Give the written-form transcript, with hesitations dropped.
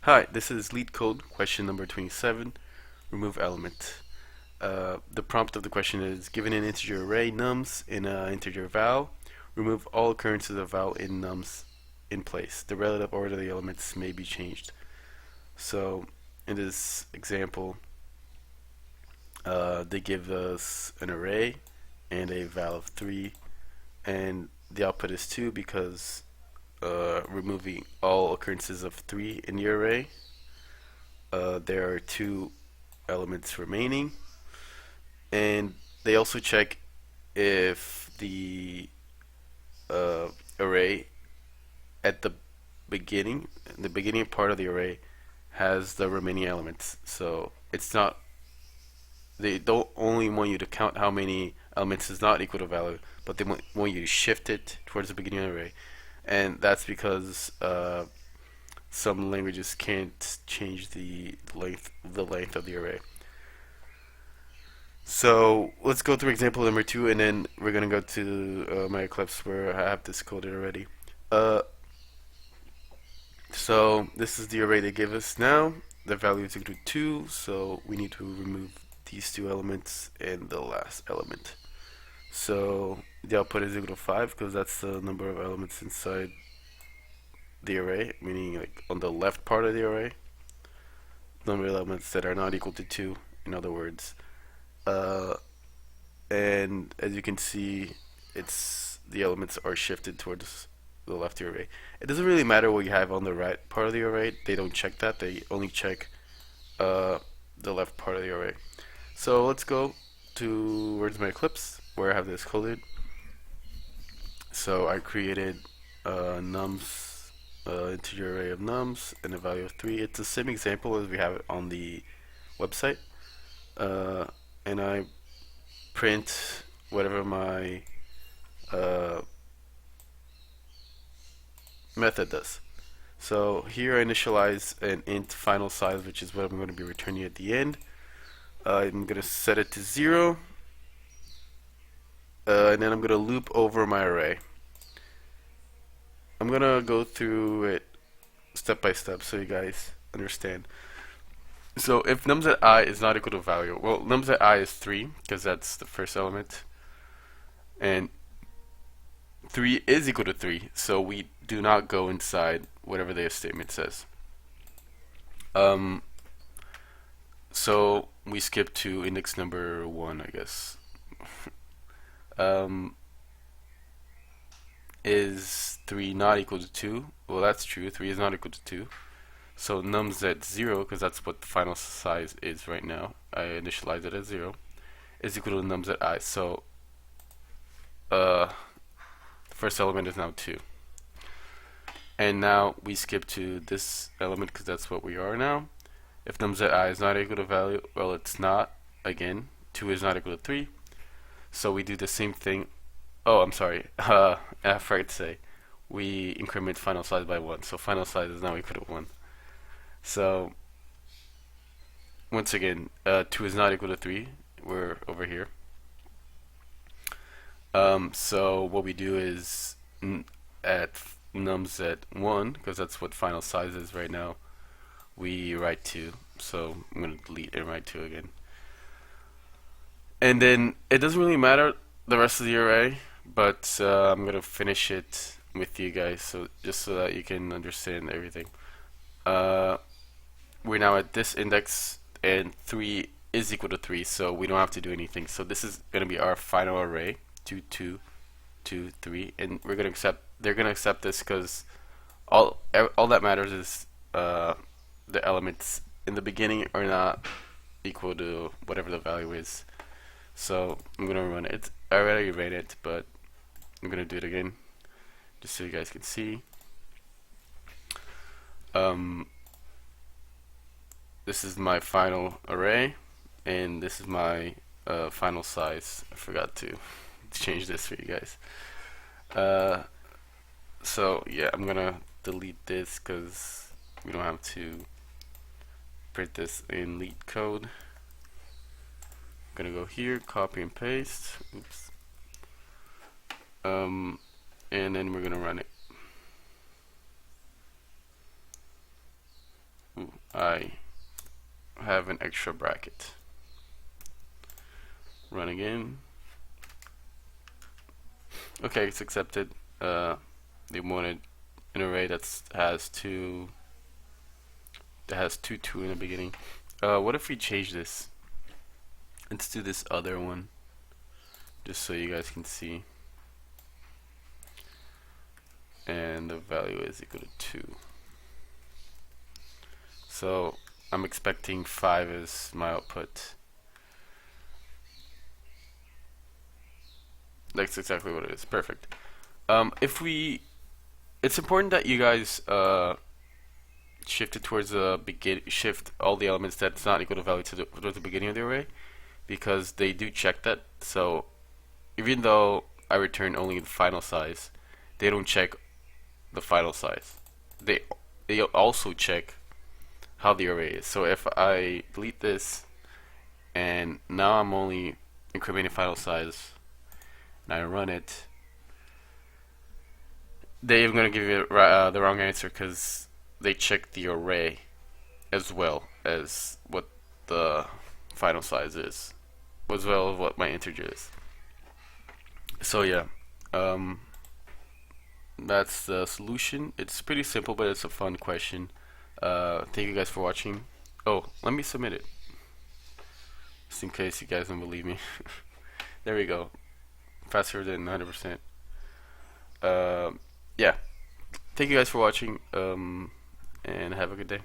Hi, this is LeetCode, question number 27, remove element. The prompt of the question is, given an integer array nums in an integer val, remove all occurrences of val in nums in place. The relative order of the elements may be changed. So, in this example, they give us an array and a val of 3, and the output is 2 because removing all occurrences of 3 in the array, there are 2 elements remaining, and they also check if the array at the beginning part of the array has the remaining elements. So it's not, they don't only want you to count how many elements is not equal to value, but they want you to shift it towards the beginning of the array. And that's because some languages can't change the length of the array. So let's go through example number 2, and then we're gonna go to my Eclipse where I have this coded already. Uh, so this is the array they give us now. The value is equal to 2, so we need to remove these 2 elements and the last element. So the output is equal to 5 because that's the number of elements inside the array, meaning like on the left part of the array, number of elements that are not equal to 2, in other words. And as you can see, the elements are shifted towards the left of the array. It doesn't really matter what you have on the right part of the array. They don't check that. They only check the left part of the array. So let's go towards my Eclipse where I have this coded. So I created nums, integer array of nums and a value of 3. It's the same example as we have it on the website. And I print whatever my method does. So here I initialize an int final size, which is what I'm going to be returning at the end. I'm going to set it to 0, and then I'm going to loop over my array. I'm going to go through it step by step so you guys understand. So if nums at I is not equal to value, well, nums at I is 3 because that's the first element, and 3 is equal to 3, so we do not go inside whatever the if statement says. So we skip to index number 1, I guess. Is 3 not equal to 2? Well, that's true. 3 is not equal to 2. So nums at 0, because that's what the final size is right now. I initialize it at 0. Is equal to nums at I. So the first element is now 2. And now we skip to this element because that's what we are now. If nums at I is not equal to value, well, it's not. Again, 2 is not equal to 3. So we do the same thing. Oh, I'm sorry. I forgot to say. We increment final size by 1. So final size is now equal to 1. So once again, 2 is not equal to 3. We're over here. So what we do is at nums at 1, because that's what final size is right now, we write 2. So I'm going to delete and write 2 again. And then it doesn't really matter the rest of the array, but I'm going to finish it with you guys so just so that you can understand everything. We're now at this index, and 3 is equal to 3, so we don't have to do anything. So this is going to be our final array, 2, 2, 2, 3, and we're going to accept. They're going to accept this because all that matters is the elements in the beginning are not equal to whatever the value is. So I'm going to run it. I already ran it, but I'm going to do it again just so you guys can see. This is my final array, and this is my final size. I forgot to change this for you guys. So yeah, I'm gonna delete this because we don't have to print this in LeetCode. I'm gonna go here, copy and paste. Oops. And then we're gonna run it. I have an extra bracket. Run again. Okay, it's accepted. They wanted an array that has two in the beginning. What if we change this? Let's do this other one, just so you guys can see. And the value is equal to 2. So I'm expecting 5 as my output. That's exactly what it is. Perfect. It's important that you guys shift it towards the shift all the elements that's not equal to value towards the beginning of the array, because they do check that. So even though I return only the final size, they don't check the final size. They also check how the array is. So if I delete this and now I'm only incrementing final size and I run it, they're going to give you the wrong answer because they check the array as well as what the final size is, as well as what my integer is. So yeah, that's the solution. It's pretty simple, but it's a fun question. Thank you guys for watching. Oh, let me submit it, just in case you guys don't believe me. There we go. Faster than 100%. Yeah. Thank you guys for watching, and have a good day.